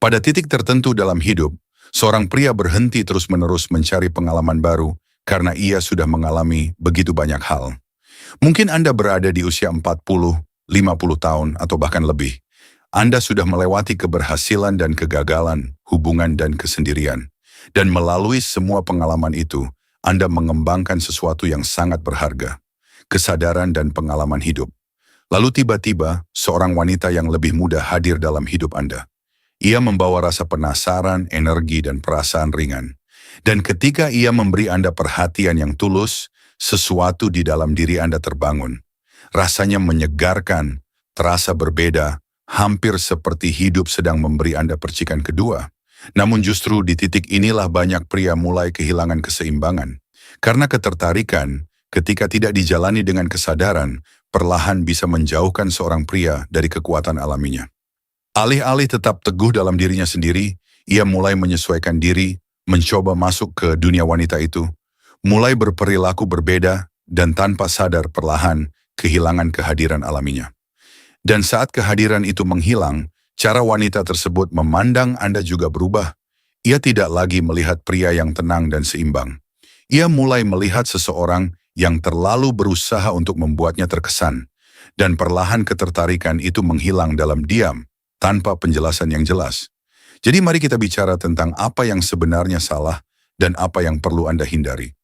Pada titik tertentu dalam hidup, seorang pria berhenti terus-menerus mencari pengalaman baru karena ia sudah mengalami begitu banyak hal. Mungkin Anda berada di usia 40, 50 tahun, atau bahkan lebih. Anda sudah melewati keberhasilan dan kegagalan, hubungan dan kesendirian. Dan melalui semua pengalaman itu, Anda mengembangkan sesuatu yang sangat berharga, kesadaran dan pengalaman hidup. Lalu tiba-tiba, seorang wanita yang lebih muda hadir dalam hidup Anda. Ia membawa rasa penasaran, energi, dan perasaan ringan. Dan ketika ia memberi Anda perhatian yang tulus, sesuatu di dalam diri Anda terbangun. Rasanya menyegarkan, terasa berbeda, hampir seperti hidup sedang memberi Anda percikan kedua. Namun justru di titik inilah banyak pria mulai kehilangan keseimbangan. Karena ketertarikan, ketika tidak dijalani dengan kesadaran, perlahan bisa menjauhkan seorang pria dari kekuatan alaminya. Alih-alih tetap teguh dalam dirinya sendiri, ia mulai menyesuaikan diri, mencoba masuk ke dunia wanita itu, mulai berperilaku berbeda, dan tanpa sadar perlahan kehilangan kehadiran alaminya. Dan saat kehadiran itu menghilang, cara wanita tersebut memandang Anda juga berubah. Ia tidak lagi melihat pria yang tenang dan seimbang. Ia mulai melihat seseorang yang terlalu berusaha untuk membuatnya terkesan, dan perlahan ketertarikan itu menghilang dalam diam, tanpa penjelasan yang jelas. Jadi mari kita bicara tentang apa yang sebenarnya salah dan apa yang perlu Anda hindari.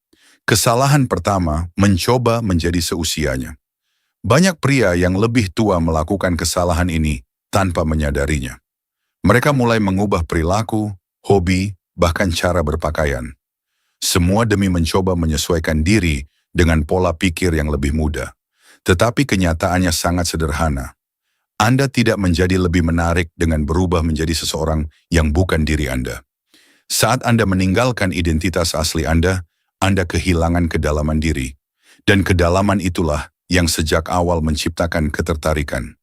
Kesalahan pertama, mencoba menjadi seusianya. Banyak pria yang lebih tua melakukan kesalahan ini tanpa menyadarinya. Mereka mulai mengubah perilaku, hobi, bahkan cara berpakaian. Semua demi mencoba menyesuaikan diri dengan pola pikir yang lebih muda. Tetapi kenyataannya sangat sederhana. Anda tidak menjadi lebih menarik dengan berubah menjadi seseorang yang bukan diri Anda. Saat Anda meninggalkan identitas asli Anda kehilangan kedalaman diri. Dan kedalaman itulah yang sejak awal menciptakan ketertarikan.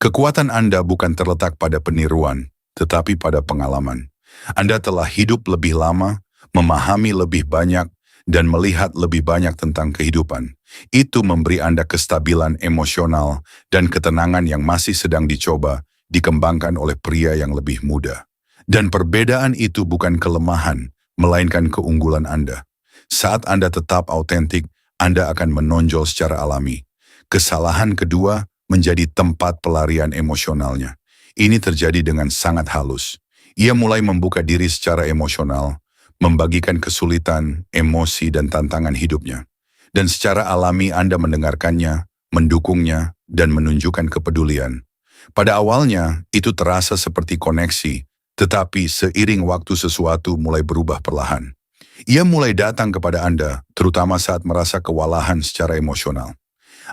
Kekuatan Anda bukan terletak pada peniruan, tetapi pada pengalaman. Anda telah hidup lebih lama, memahami lebih banyak, dan melihat lebih banyak tentang kehidupan. Itu memberi Anda kestabilan emosional dan ketenangan yang masih sedang dicoba dikembangkan oleh pria yang lebih muda. Dan perbedaan itu bukan kelemahan, melainkan keunggulan Anda. Saat Anda tetap autentik, Anda akan menonjol secara alami. Kesalahan kedua menjadi tempat pelarian emosionalnya. Ini terjadi dengan sangat halus. Ia mulai membuka diri secara emosional, membagikan kesulitan, emosi, dan tantangan hidupnya. Dan secara alami Anda mendengarkannya, mendukungnya, dan menunjukkan kepedulian. Pada awalnya, itu terasa seperti koneksi, tetapi seiring waktu sesuatu mulai berubah perlahan. Ia mulai datang kepada Anda, terutama saat merasa kewalahan secara emosional.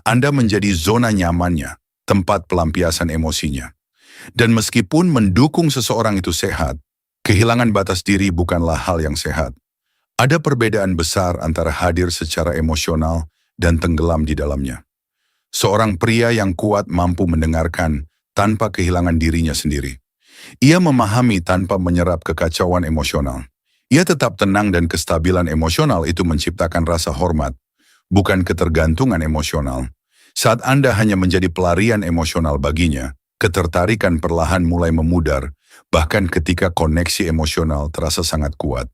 Anda menjadi zona nyamannya, tempat pelampiasan emosinya. Dan meskipun mendukung seseorang itu sehat, kehilangan batas diri bukanlah hal yang sehat. Ada perbedaan besar antara hadir secara emosional dan tenggelam di dalamnya. Seorang pria yang kuat mampu mendengarkan tanpa kehilangan dirinya sendiri. Ia memahami tanpa menyerap kekacauan emosional. Ia tetap tenang dan kestabilan emosional itu menciptakan rasa hormat, bukan ketergantungan emosional. Saat Anda hanya menjadi pelarian emosional baginya, ketertarikan perlahan mulai memudar, bahkan ketika koneksi emosional terasa sangat kuat.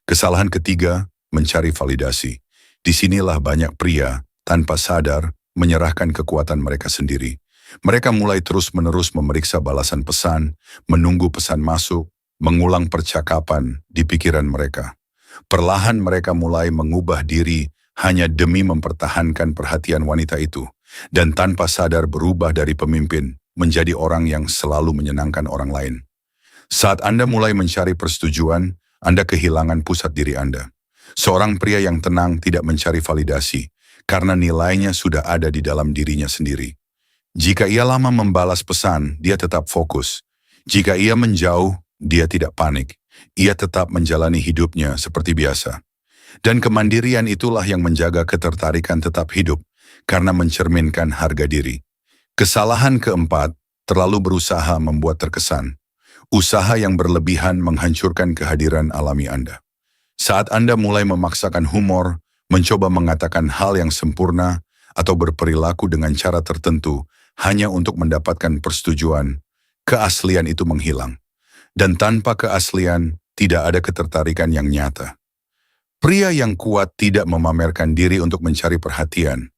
Kesalahan ketiga, mencari validasi. Disinilah banyak pria, tanpa sadar, menyerahkan kekuatan mereka sendiri. Mereka mulai terus-menerus memeriksa balasan pesan, menunggu pesan masuk, mengulang percakapan di pikiran mereka. Perlahan mereka mulai mengubah diri hanya demi mempertahankan perhatian wanita itu, dan tanpa sadar berubah dari pemimpin menjadi orang yang selalu menyenangkan orang lain. Saat Anda mulai mencari persetujuan, Anda kehilangan pusat diri Anda. Seorang pria yang tenang tidak mencari validasi, karena nilainya sudah ada di dalam dirinya sendiri. Jika ia lama membalas pesan, dia tetap fokus. Jika ia menjauh, dia tidak panik. Ia tetap menjalani hidupnya seperti biasa. Dan kemandirian itulah yang menjaga ketertarikan tetap hidup, karena mencerminkan harga diri. Kesalahan keempat, terlalu berusaha membuat terkesan. Usaha yang berlebihan menghancurkan kehadiran alami Anda. Saat Anda mulai memaksakan humor, mencoba mengatakan hal yang sempurna, atau berperilaku dengan cara tertentu hanya untuk mendapatkan persetujuan, keaslian itu menghilang. Dan tanpa keaslian, tidak ada ketertarikan yang nyata. Pria yang kuat tidak memamerkan diri untuk mencari perhatian.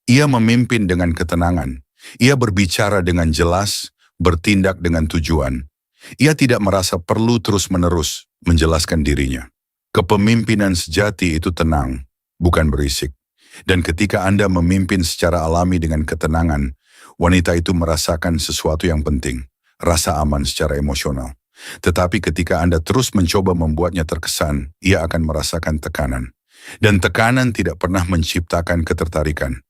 Ia memimpin dengan ketenangan. Ia berbicara dengan jelas, bertindak dengan tujuan. Ia tidak merasa perlu terus-menerus menjelaskan dirinya. Kepemimpinan sejati itu tenang, bukan berisik. Dan ketika Anda memimpin secara alami dengan ketenangan, wanita itu merasakan sesuatu yang penting, rasa aman secara emosional. Tetapi ketika Anda terus mencoba membuatnya terkesan, ia akan merasakan tekanan. Dan tekanan tidak pernah menciptakan ketertarikan.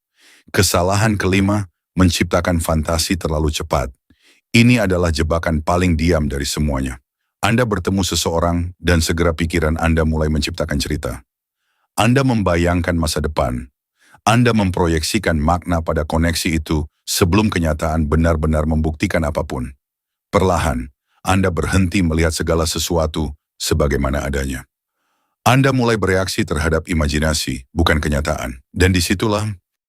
Kesalahan kelima, menciptakan fantasi terlalu cepat. Ini adalah jebakan paling diam dari semuanya. Anda bertemu seseorang dan segera pikiran Anda mulai menciptakan cerita. Anda membayangkan masa depan. Anda memproyeksikan makna pada koneksi itu sebelum kenyataan benar-benar membuktikan apapun. Perlahan, Anda berhenti melihat segala sesuatu sebagaimana adanya. Anda mulai bereaksi terhadap imajinasi, bukan kenyataan. Dan disitulah